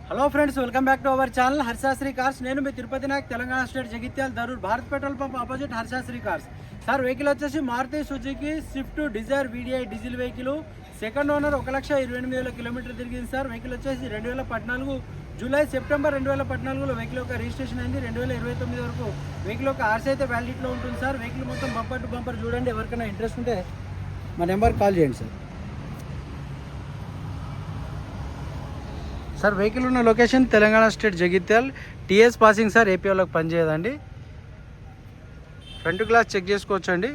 Hello friends, welcome back to our channel Harshashri cars. నేను మీ Tirupati Nayak, Telangana state, Jagtial, Darur, Bharat petrol pump opposite Harshashri cars. Sir, vehicle వచ్చేసి Maruti Suzuki Swift Dzire VDI diesel vehicle. Second owner 1,28,000 kilometre తిరిగింది sir. Vehicle వచ్చేసి 2014 July September 2014లో vehicle యొక్క registration అయింది. 2029 వరకు vehicle యొక్క ఆర్సీ అయితే వ్యాలిడిటీలో ఉంటుంది సార్. వెహికల్ మొత్తం బంపర్ టు బంపర్ చూడండి. ఎవరికైనా ఇంట్రెస్ట్ ఉంటే మా నెంబర్ కాల్ చేయండి సార్. సార్, వెహికల్ ఉన్న location Telangana state, Jagtial. TS passing sir. AP వాళ్ళకి పనిచేయదండి. ఫ్రంట్ గ్లాస్ చెక్ చేసుకోవచ్చు అండి.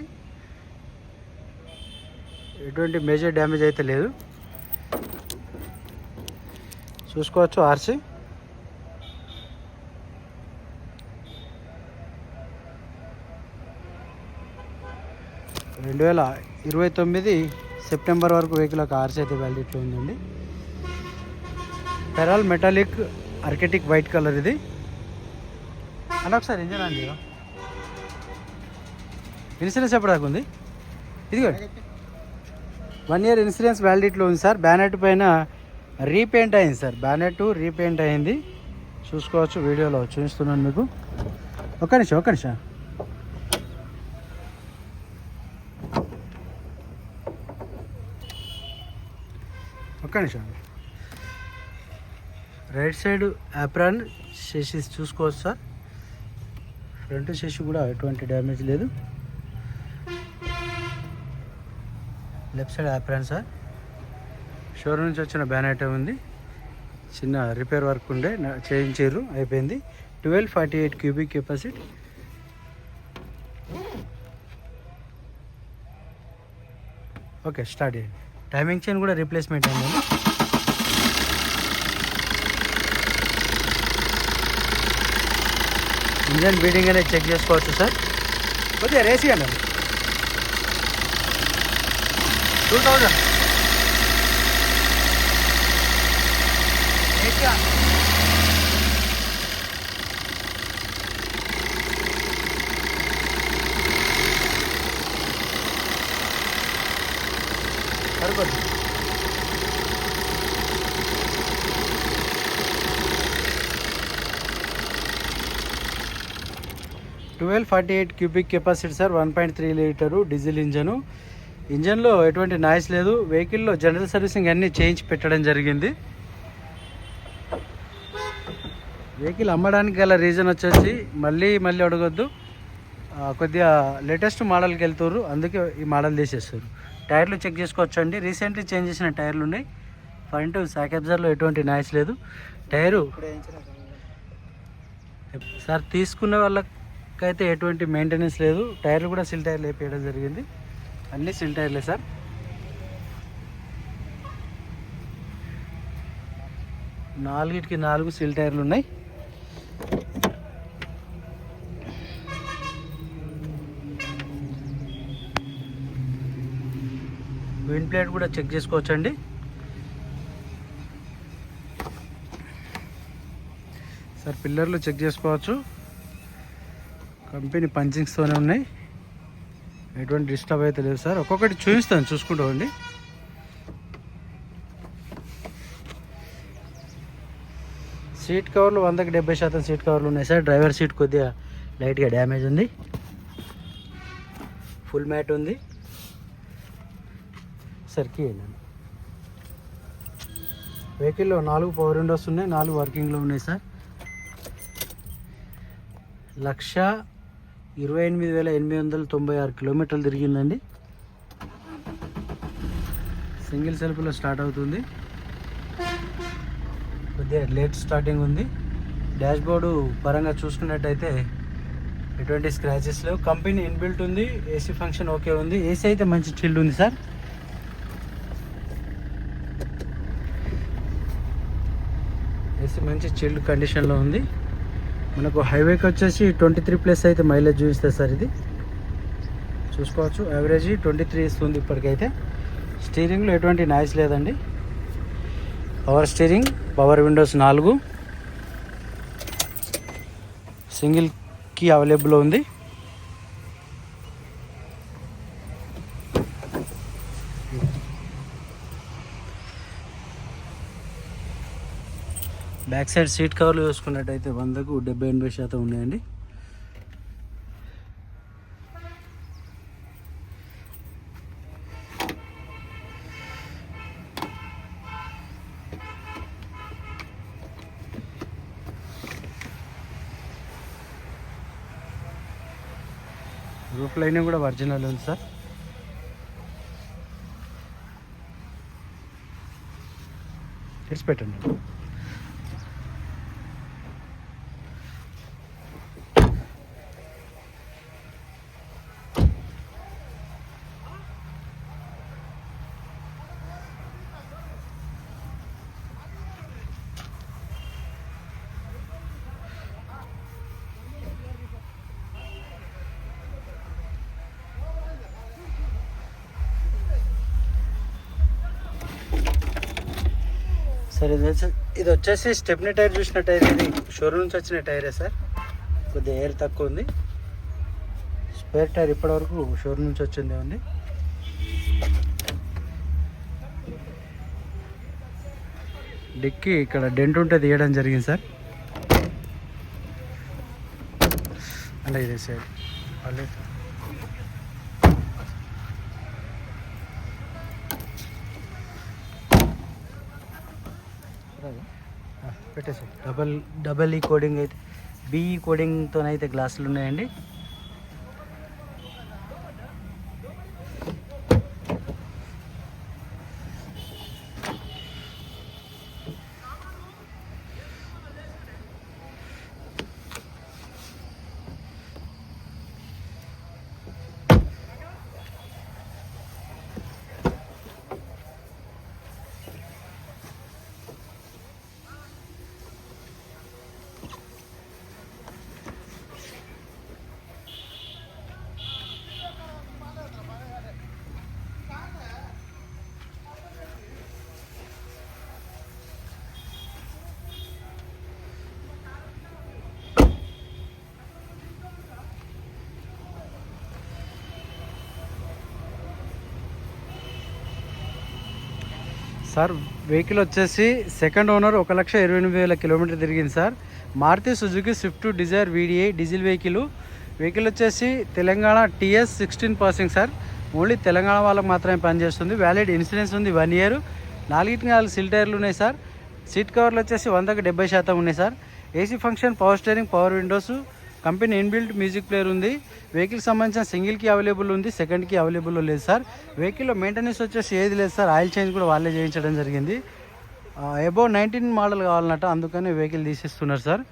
ఎటువంటి మేజర్ డ్యామేజ్ అయితే లేదు. చూసుకోవచ్చు ఆర్సీ. రెండు 2029 సెప్టెంబర్ వరకు వెహికల్ ఒక ఆర్సీ అయితే వ్యాలిడిటీలో ఉందండి. పెరాల్ మెటాలిక్ ఆర్కిటిక్ వైట్ కలర్ ఇది. అలా ఒకసారి ఇంజన్ అండి. ఇన్సూరెన్స్ ఎప్పటిదాకా ఉంది? ఇదిగో 1 year ఇన్సూరెన్స్ వ్యాలిడిటీలో ఉంది సార్. బ్యానెట్ పైన రీపెయింట్ అయింది సార్. బ్యానెట్ రీపెయింట్ అయింది. చూసుకోవచ్చు, వీడియోలో చూపిస్తున్నాను మీకు. ఒక్క నిమిషం ఒక్క నిమిషం. రైట్ సైడ్ యాప్రాన్ షెషిస్ చూసుకోవచ్చు సార్. ఫ్రంట్ షెషి కూడా ఎటువంటి డ్యామేజ్ లేదు. Left side apron sir. Showroom నుంచి వచ్చిన బ్యానెట్ ఉంది. చిన్న రిపేర్ వర్క్ ఉండే చేయించారు, అయిపోయింది. 1248 క్యూబిక్ కెపాసిటీ. ఓకే, స్టార్ట్ చేయండి. టైమింగ్ చైన్ కూడా రీప్లేస్మెంట్ అయింది. ఇంజన్ బీడింగ్ అనేది చెక్ చేసుకోవచ్చు సార్. కొద్దిగా రేసి అండి. 2000 సరిపోతుంది. Twelve 48 cubic capacity sir. 1.3 litre diesel engine. ఇంజన్లో ఎటువంటి నాయిస్ లేదు. వెహికల్లో జనరల్ సర్వీసింగ్ అన్నీ చేయించి పెట్టడం జరిగింది. వెహికల్ అమ్మడానికి గల రీజన్ వచ్చేసి మళ్ళీ అడగొద్దు, కొద్దిగా లేటెస్ట్ మోడల్కి వెళ్తారు, అందుకే ఈ మోడల్ తీసేస్తారు. టైర్లు చెక్ చేసుకోవచ్చు అండి. రీసెంట్లీ చేంజ్ చేసిన టైర్లు ఉన్నాయి. ఫ్రంట్ శాక్ అబ్జర్వర్లో ఎటువంటి నాయిస్ లేదు. టైరు సార్ తీసుకున్న వాళ్ళకైతే ఎటువంటి మెయింటెనెన్స్ లేదు. టైర్లు కూడా సిల్ టైర్లు వేయడం జరిగింది. అన్నీ సిల్ టైర్లే సార్. నాలుగిటికి 4 సిల్ టైర్లు ఉన్నాయి. విండ్ ప్లేట్ కూడా చెక్ చేసుకోవచ్చండి. సార్, పిల్లర్లు చెక్ చేసుకోవచ్చు. కంపెనీ పంచింగ్స్తోనే ఉన్నాయి. ఎటువంటి డిస్టర్బ్ అయితే లేదు సార్. ఒక్కొక్కటి చూపిస్తాను, చూసుకుంటూ ఉండి. సీట్ కవర్లు 100కి 70% సీట్ కవర్లు ఉన్నాయి సార్. డ్రైవర్ సీట్ కొద్దిగా లైట్గా డ్యామేజ్ ఉంది. ఫుల్ మ్యాట్ ఉంది సార్. కీ వెహికల్లో 4 పవర్ విండోస్ ఉన్నాయి. 4 వర్కింగ్లో ఉన్నాయి సార్. 1,28,896 కిలోమీటర్లు తిరిగిందండి. సింగిల్ సెల్ఫ్లో స్టార్ట్ అవుతుంది. కొద్దిగా లేట్ స్టార్టింగ్ ఉంది. డాష్ బోర్డు పరంగా చూసుకున్నట్టయితే ఎటువంటి స్క్రాచెస్ లేవు. కంపెనీ ఇన్బిల్ట్ ఉంది. ఏసీ ఫంక్షన్ ఓకే ఉంది. ఏసీ అయితే మంచి చిల్డ్ ఉంది సార్. ఏసీ మంచి చిల్డ్ కండిషన్లో ఉంది. మనకు హైవేకి వచ్చేసి 23+ అయితే మైలేజ్ చూపిస్తుంది సార్. ఇది చూసుకోవచ్చు. యావరేజ్ 23 ఇస్తుంది ఇప్పటికైతే. స్టీరింగ్లో ఎటువంటి నాయిస్ లేదండి. Power steering, power windows 4, single key available ఉంది. బ్యాక్ సైడ్ సీట్ కవర్లు చూసుకున్నట్టయితే 100కు 70-80% ఉన్నాయండి. రూఫ్ లైనింగ్ కూడా ఒరిజినల్ ఉంది సార్. తెరిచి పెట్టండి. సార్ ఇది వచ్చేసి స్టెప్నీ టైర్ చూసినట్టయితే ఇది షోరూమ్ నుంచి వచ్చిన టైరే సార్. కొద్దిగా ఎయిర్ తక్కువ ఉంది. స్పేర్ టైర్ ఇప్పటివరకు షోరూమ్ నుంచి వచ్చిందే ఉంది. డిక్కీ ఇక్కడ డెంట్ ఉంటే తీయడం జరిగింది సార్. అలా ఇదే సార్ అలా పెట్టేసి డబల్ ఈ కోడింగ్ అయితే బీఈ కోడింగ్తోనైతే గ్లాసులు ఉన్నాయండి. సార్ వెహికల్ వచ్చేసి సెకండ్ ఓనర్ 1,28,000 కిలోమీటర్ తిరిగింది sir. Maruti Suzuki Swift Dzire VDI diesel vehicle వచ్చేసి Telangana TS 16 passing sir. Only Telangana వాళ్ళకి మాత్రమే పనిచేస్తుంది. వ్యాలిడ్ ఇన్సూరెన్స్ ఉంది 1 ఇయర్. 4 సిల్ టైర్లు ఉన్నాయి సార్. సీట్ కవర్లు వచ్చేసి 100కు 70% ఉన్నాయి sir. AC function, power steering, power Windows, company inbuilt music player ఉంది. వెహికల్కి సంబంధించిన సింగిల్కి అవైలబుల్ ఉంది, సెకండ్కి అవైలబుల్ లేదు సార్. వెహికల్లో మెయింటెనెన్స్ వచ్చేసి ఏది లేదు సార్. ఆయిల్ చేంజ్ కూడా వాళ్ళే చేయించడం జరిగింది. అబౌవ్ 19 మోడల్ కావాలన్నట్టు, అందుకని వెహికల్ తీసిస్తున్నారు సార్.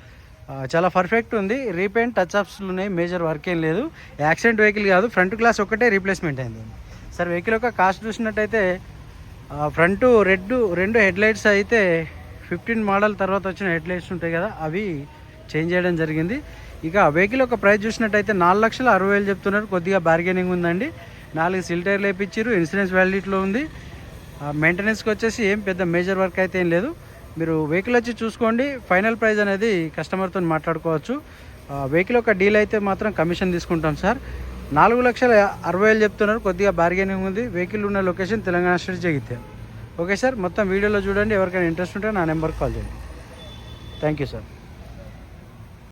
చాలా పర్ఫెక్ట్ ఉంది. రీపెయింట్, టచ్ అప్స్లు ఉన్నాయి, మేజర్ వర్క్ ఏం లేదు. యాక్సిడెంట్ వెహికల్ కాదు. ఫ్రంట్ గ్లాస్ ఒక్కటే రీప్లేస్మెంట్ అయింది సార్. వెహికల్ యొక్క కాస్ట్ చూసినట్టయితే ఫ్రంట్ రెండు హెడ్ లైట్స్ అయితే 15 మోడల్ తర్వాత వచ్చిన హెడ్ లైట్స్ ఉంటాయి కదా, అవి చేంజ్ చేయడం జరిగింది. ఇక వెహికల్ యొక్క ప్రైస్ చూసినట్టయితే 4,60,000 చెప్తున్నారు. కొద్దిగా బార్గెనింగ్ ఉందండి. 4 సిల్ టైర్లు వేయించారు. ఇన్సూరెన్స్ వ్యాలిడిటీలో ఉంది. మెయింటెనెన్స్కి వచ్చేసి ఏం పెద్ద మేజర్ వర్క్ అయితే ఏం లేదు. మీరు వెహికల్ వచ్చి చూసుకోండి. ఫైనల్ ప్రైస్ అనేది కస్టమర్తో మాట్లాడుకోవచ్చు. వెహికల్ యొక్క డీల్ అయితే మాత్రం కమిషన్ తీసుకుంటాం సార్. 4,60,000 చెప్తున్నారు. కొద్దిగా బార్గెనింగ్ ఉంది. వెహికల్ ఉన్న location Telangana state Jagtial. Okay sir, మొత్తం వీడియోలో చూడండి. ఎవరికైనా ఇంట్రెస్ట్ ఉంటే నా నెంబర్కి కాల్ చేయండి. Thank you sir.